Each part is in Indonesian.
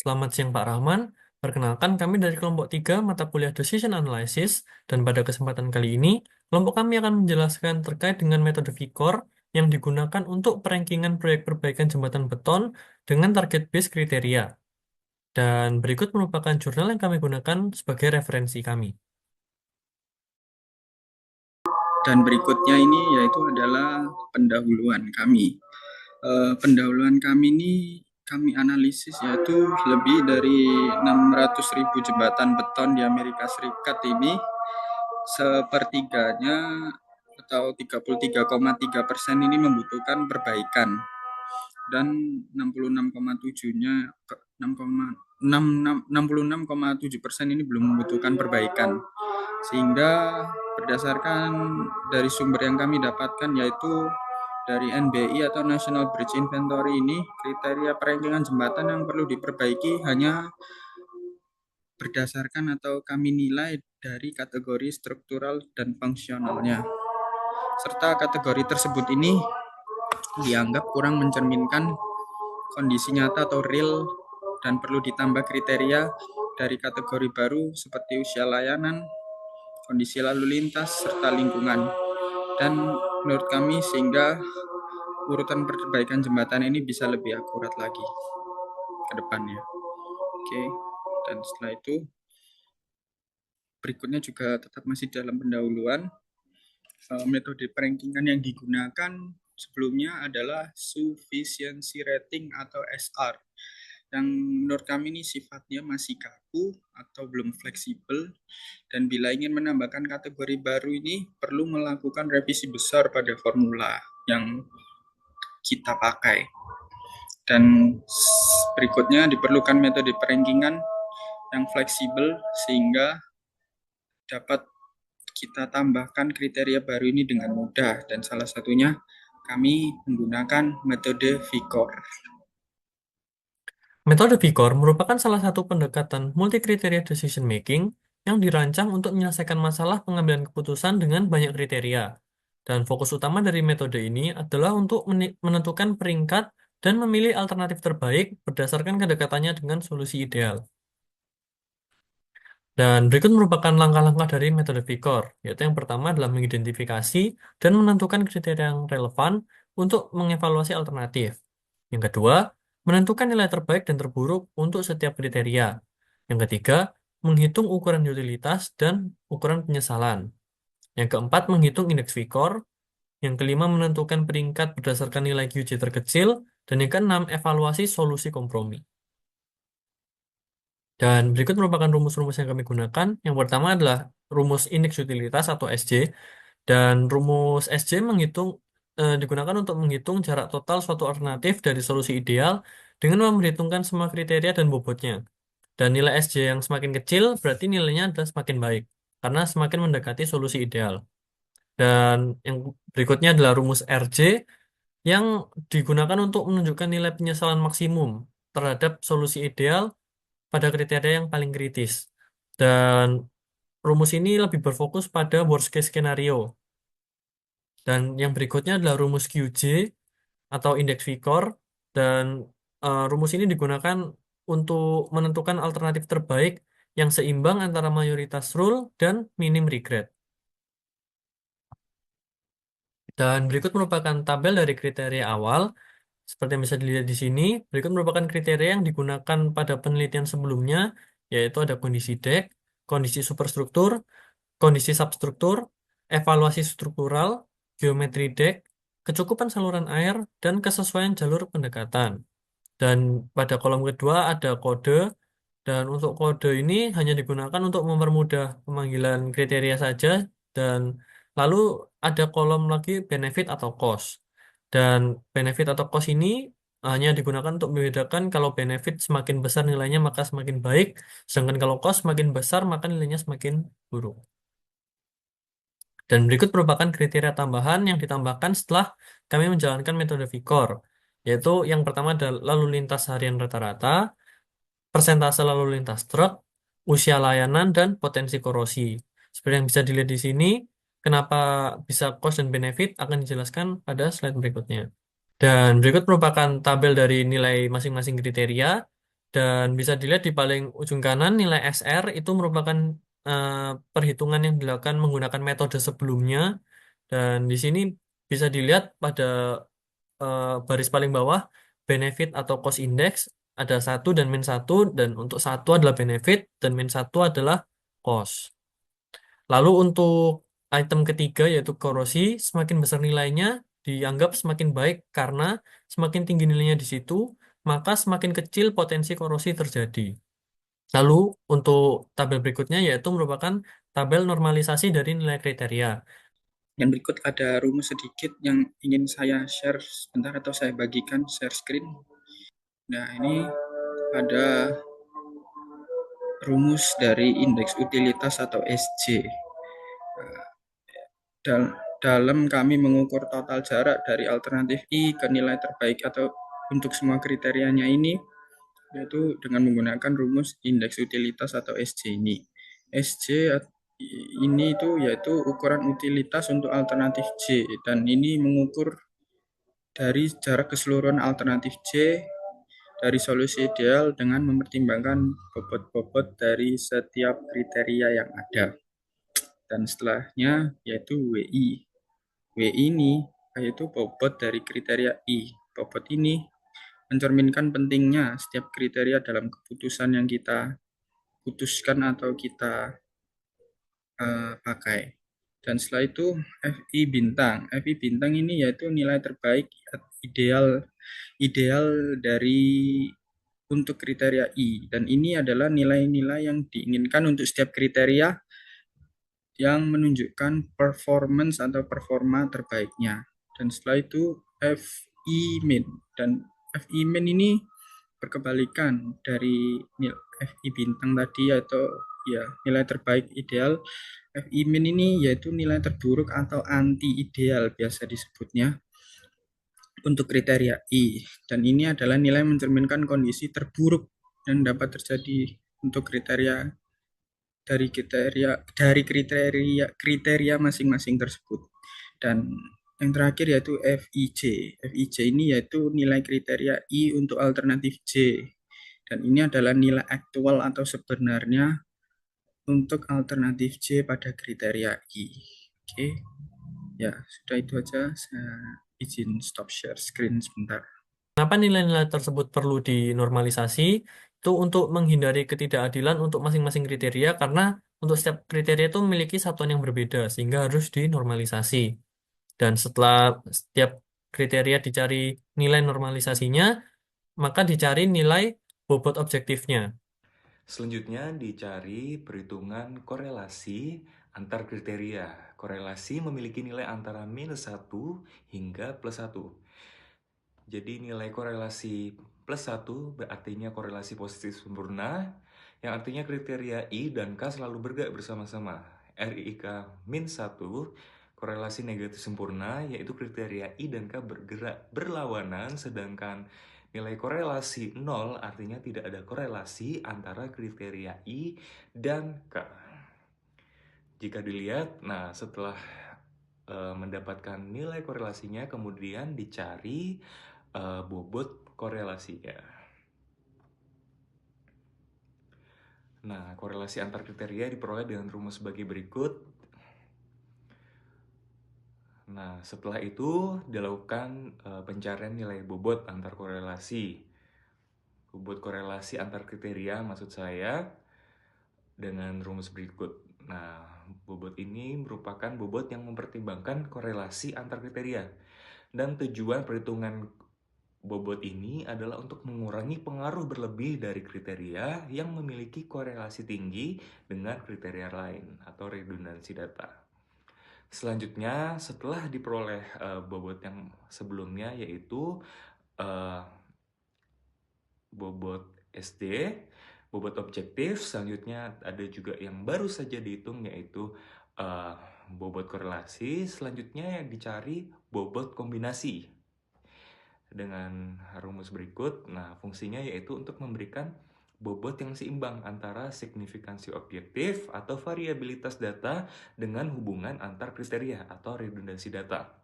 Selamat siang Pak Rahman. Perkenalkan kami dari kelompok 3 mata kuliah Decision Analysis dan pada kesempatan kali ini kelompok kami akan menjelaskan terkait dengan metode VICOR yang digunakan untuk perankingan proyek perbaikan jembatan beton dengan target base kriteria. Dan berikut merupakan jurnal yang kami gunakan sebagai referensi kami. Dan berikutnya ini yaitu adalah pendahuluan kami. Pendahuluan kami ini kami analisis yaitu lebih dari 600.000 jembatan beton di Amerika Serikat ini sepertiganya atau 33,3% ini membutuhkan perbaikan dan 66,7-nya 66,7% ini belum membutuhkan perbaikan. Sehingga berdasarkan dari sumber yang kami dapatkan yaitu dari NBI atau National Bridge Inventory ini, kriteria perankingan jembatan yang perlu diperbaiki hanya berdasarkan atau kami nilai dari kategori struktural dan fungsionalnya. Serta kategori tersebut ini dianggap kurang mencerminkan kondisi nyata atau real dan perlu ditambah kriteria dari kategori baru seperti usia layanan, kondisi lalu lintas, serta lingkungan. Dan menurut kami sehingga urutan perbaikan jembatan ini bisa lebih akurat lagi ke depannya. Oke, dan setelah itu berikutnya juga tetap masih dalam pendahuluan. Metode perankingan yang digunakan sebelumnya adalah sufficiency rating atau SR, yang menurut kami ini sifatnya masih kaku atau belum fleksibel, dan bila ingin menambahkan kategori baru ini perlu melakukan revisi besar pada formula yang kita pakai. Dan berikutnya diperlukan metode perankingan yang fleksibel sehingga dapat kita tambahkan kriteria baru ini dengan mudah, dan salah satunya kami menggunakan metode VICOR. Metode VICOR merupakan salah satu pendekatan multi-kriteria decision making yang dirancang untuk menyelesaikan masalah pengambilan keputusan dengan banyak kriteria. Dan fokus utama dari metode ini adalah untuk menentukan peringkat dan memilih alternatif terbaik berdasarkan kedekatannya dengan solusi ideal. Dan berikut merupakan langkah-langkah dari metode VICOR, yaitu yang pertama adalah mengidentifikasi dan menentukan kriteria yang relevan untuk mengevaluasi alternatif. Yang kedua, menentukan nilai terbaik dan terburuk untuk setiap kriteria. Yang ketiga, menghitung ukuran utilitas dan ukuran penyesalan. Yang keempat, menghitung indeks VICOR. Yang kelima, menentukan peringkat berdasarkan nilai QJ terkecil. Dan yang keenam, evaluasi solusi kompromi. Dan berikut merupakan rumus-rumus yang kami gunakan. Yang pertama adalah rumus indeks utilitas atau SJ. Dan rumus SJ digunakan untuk menghitung jarak total suatu alternatif dari solusi ideal dengan memperhitungkan semua kriteria dan bobotnya. Dan nilai SJ yang semakin kecil berarti nilainya adalah semakin baik, karena semakin mendekati solusi ideal. Dan yang berikutnya adalah rumus RJ yang digunakan untuk menunjukkan nilai penyesalan maksimum terhadap solusi ideal pada kriteria yang paling kritis. Dan rumus ini lebih berfokus pada worst case scenario. Dan yang berikutnya adalah rumus QJ atau indeks VICOR. Dan rumus ini digunakan untuk menentukan alternatif terbaik yang seimbang antara mayoritas rule dan minim regret. Dan berikut merupakan tabel dari kriteria awal. Seperti yang bisa dilihat di sini, berikut merupakan kriteria yang digunakan pada penelitian sebelumnya, yaitu ada kondisi DEC, kondisi superstruktur, kondisi substruktur, evaluasi struktural, geometri DEC, kecukupan saluran air, dan kesesuaian jalur pendekatan. Dan pada kolom kedua ada kode, dan untuk kode ini hanya digunakan untuk mempermudah pemanggilan kriteria saja, dan lalu ada kolom lagi benefit atau cost. Dan benefit atau cost ini hanya digunakan untuk membedakan kalau benefit semakin besar nilainya maka semakin baik, sedangkan kalau cost semakin besar maka nilainya semakin buruk. Dan berikut merupakan kriteria tambahan yang ditambahkan setelah kami menjalankan metode VICOR, yaitu yang pertama adalah lalu lintas harian rata-rata, persentase lalu lintas truk, usia layanan, dan potensi korosi. Seperti yang bisa dilihat di sini, kenapa bisa cost dan benefit akan dijelaskan pada slide berikutnya. Dan berikut merupakan tabel dari nilai masing-masing kriteria. Dan bisa dilihat di paling ujung kanan nilai SR itu merupakan eh, perhitungan yang dilakukan menggunakan metode sebelumnya. Dan di sini bisa dilihat pada baris paling bawah benefit atau cost index ada satu dan min satu, dan untuk satu adalah benefit dan min satu adalah cost. Lalu untuk item ketiga yaitu korosi, semakin besar nilainya dianggap semakin baik karena semakin tinggi nilainya di situ, maka semakin kecil potensi korosi terjadi. Lalu untuk tabel berikutnya yaitu merupakan tabel normalisasi dari nilai kriteria. Yang berikut ada rumus sedikit yang ingin saya share sebentar atau saya bagikan share screen. Nah, ini ada rumus dari indeks utilitas atau SJ. Dalam kami mengukur total jarak dari alternatif I ke nilai terbaik atau untuk semua kriterianya ini, yaitu dengan menggunakan rumus indeks utilitas atau SJ ini. SJ ini itu yaitu ukuran utilitas untuk alternatif J, dan ini mengukur dari jarak keseluruhan alternatif J dari solusi ideal dengan mempertimbangkan bobot-bobot dari setiap kriteria yang ada. Dan setelahnya yaitu WI. WI ini yaitu bobot dari kriteria I. Bobot ini mencerminkan pentingnya setiap kriteria dalam keputusan yang kita putuskan atau kita pakai. Dan setelah itu FI bintang. FI bintang ini yaitu nilai terbaik ideal ideal dari untuk kriteria I, dan ini adalah nilai-nilai yang diinginkan untuk setiap kriteria yang menunjukkan performance atau performa terbaiknya. Dan setelah itu FI min, dan FI min ini berkebalikan dari FI bintang tadi, atau ya nilai terbaik ideal. FI min ini yaitu nilai terburuk atau anti ideal biasa disebutnya untuk kriteria I, dan ini adalah nilai mencerminkan kondisi terburuk yang dapat terjadi untuk kriteria masing-masing tersebut. Dan yang terakhir yaitu FIJ. FIJ ini yaitu nilai kriteria I untuk alternatif J, dan ini adalah nilai aktual atau sebenarnya untuk alternatif J pada kriteria I. Oke, ya sudah itu aja. Saya izin stop share screen sebentar. Kenapa nilai-nilai tersebut perlu dinormalisasi? Itu untuk menghindari ketidakadilan untuk masing-masing kriteria, karena untuk setiap kriteria itu memiliki satuan yang berbeda, sehingga harus dinormalisasi. Dan setelah setiap kriteria dicari nilai normalisasinya, maka dicari nilai bobot objektifnya. Selanjutnya dicari perhitungan korelasi antar kriteria. Korelasi memiliki nilai antara -1 hingga +1. Jadi nilai korelasi +1 berartinya korelasi positif sempurna, yang artinya kriteria I dan K selalu bergerak bersama-sama. RIK -1 korelasi negatif sempurna, yaitu kriteria I dan K bergerak berlawanan, sedangkan nilai korelasi 0 artinya tidak ada korelasi antara kriteria I dan K. Jika dilihat, nah setelah mendapatkan nilai korelasinya, kemudian dicari bobot korelasinya. Nah, korelasi antar kriteria diperoleh dengan rumus sebagai berikut. Nah, setelah itu dilakukan pencarian nilai bobot antar korelasi. Bobot korelasi antar kriteria maksud saya dengan rumus berikut. Nah, bobot ini merupakan bobot yang mempertimbangkan korelasi antar kriteria. Dan tujuan perhitungan bobot ini adalah untuk mengurangi pengaruh berlebih dari kriteria yang memiliki korelasi tinggi dengan kriteria lain atau redundansi data. Selanjutnya, setelah diperoleh bobot yang sebelumnya, yaitu bobot SD, bobot objektif. Selanjutnya ada juga yang baru saja dihitung, yaitu bobot korelasi. Selanjutnya yang dicari bobot kombinasi dengan rumus berikut. Nah, fungsinya yaitu untuk memberikan bobot yang seimbang antara signifikansi objektif atau variabilitas data dengan hubungan antar kriteria atau redundansi data.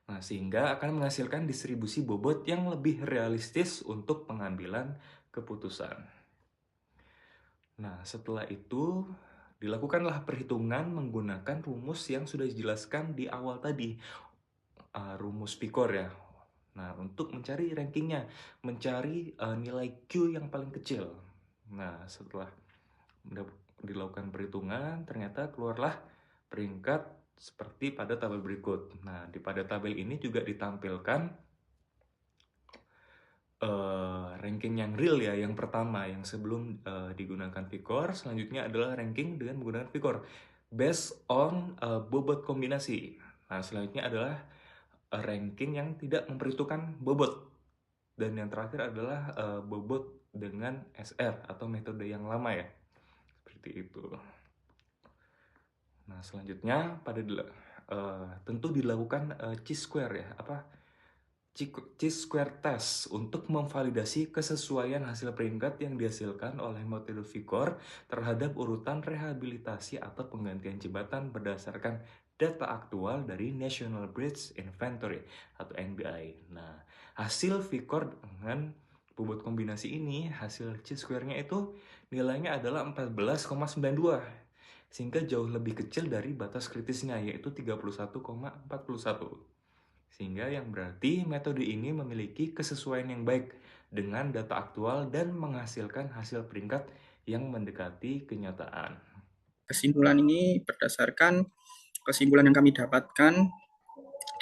Nah, sehingga akan menghasilkan distribusi bobot yang lebih realistis untuk pengambilan keputusan. Nah, setelah itu dilakukanlah perhitungan menggunakan rumus yang sudah dijelaskan di awal tadi, rumus Vicor ya. Nah, untuk mencari rankingnya, mencari nilai Q yang paling kecil. Nah, setelah dilakukan perhitungan, ternyata keluarlah peringkat seperti pada tabel berikut. Nah, pada tabel ini juga ditampilkan ranking yang real ya, yang pertama, yang sebelum digunakan Vicor. Selanjutnya adalah ranking dengan menggunakan Vicor based on bobot kombinasi. Nah, selanjutnya adalah ranking yang tidak memperhitungkan bobot. Dan yang terakhir adalah bobot dengan SR atau metode yang lama ya. Seperti itu. Nah, selanjutnya tentu dilakukan chi-square ya, chi-square test untuk memvalidasi kesesuaian hasil peringkat yang dihasilkan oleh metode Vicor terhadap urutan rehabilitasi atau penggantian jembatan berdasarkan data aktual dari National Bridge Inventory atau NBI. Nah, hasil Vicor dengan bobot kombinasi ini, hasil chi-square-nya itu nilainya adalah 14,92, sehingga jauh lebih kecil dari batas kritisnya, yaitu 31,41. Sehingga yang berarti metode ini memiliki kesesuaian yang baik dengan data aktual dan menghasilkan hasil peringkat yang mendekati kenyataan. Kesimpulan ini berdasarkan kesimpulan yang kami dapatkan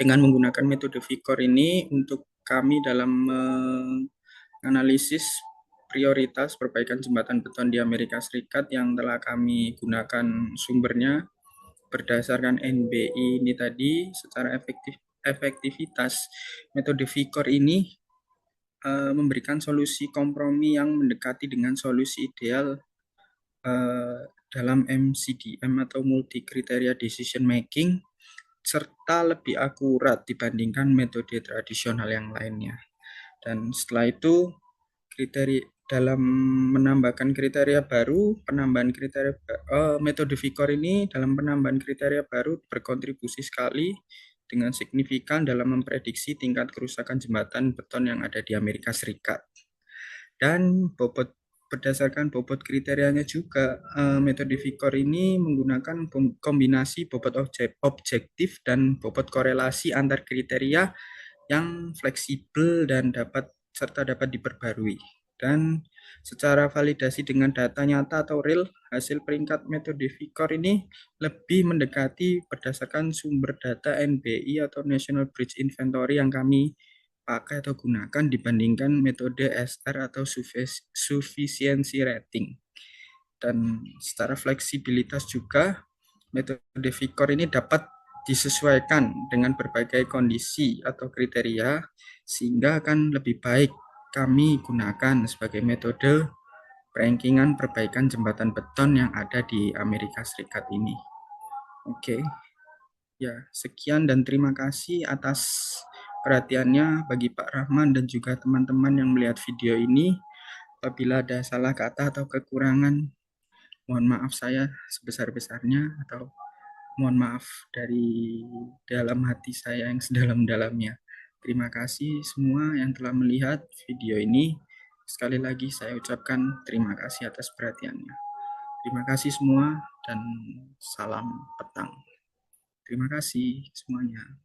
dengan menggunakan metode Vicor ini untuk kami dalam menganalisis prioritas perbaikan jembatan beton di Amerika Serikat yang telah kami gunakan sumbernya berdasarkan NBI ini tadi. Secara efektivitas metode Vicor ini memberikan solusi kompromi yang mendekati dengan solusi ideal dalam MCDM atau multi criteria decision making, serta lebih akurat dibandingkan metode tradisional yang lainnya. Dan setelah itu dalam menambahkan kriteria baru, metode Vicor ini dalam penambahan kriteria baru berkontribusi sekali dengan signifikan dalam memprediksi tingkat kerusakan jembatan beton yang ada di Amerika Serikat. Dan berdasarkan bobot kriterianya juga, metode Vicor ini menggunakan kombinasi bobot objektif dan bobot korelasi antar kriteria yang fleksibel dan dapat diperbarui. Dan secara validasi dengan data nyata atau real, hasil peringkat metode Vicor ini lebih mendekati berdasarkan sumber data NBI atau National Bridge Inventory yang kami pakai atau gunakan dibandingkan metode SR atau sufficiency rating. Dan secara fleksibilitas juga, metode Vicor ini dapat disesuaikan dengan berbagai kondisi atau kriteria, sehingga akan lebih baik kami gunakan sebagai metode rankingan perbaikan jembatan beton yang ada di Amerika Serikat ini. Oke, ya sekian dan terima kasih atas perhatiannya bagi Pak Rahman dan juga teman-teman yang melihat video ini. Apabila ada salah kata atau kekurangan, mohon maaf saya sebesar-besarnya, atau mohon maaf dari dalam hati saya yang sedalam-dalamnya. Terima kasih semua yang telah melihat video ini. Sekali lagi saya ucapkan terima kasih atas perhatiannya. Terima kasih semua dan salam petang. Terima kasih semuanya.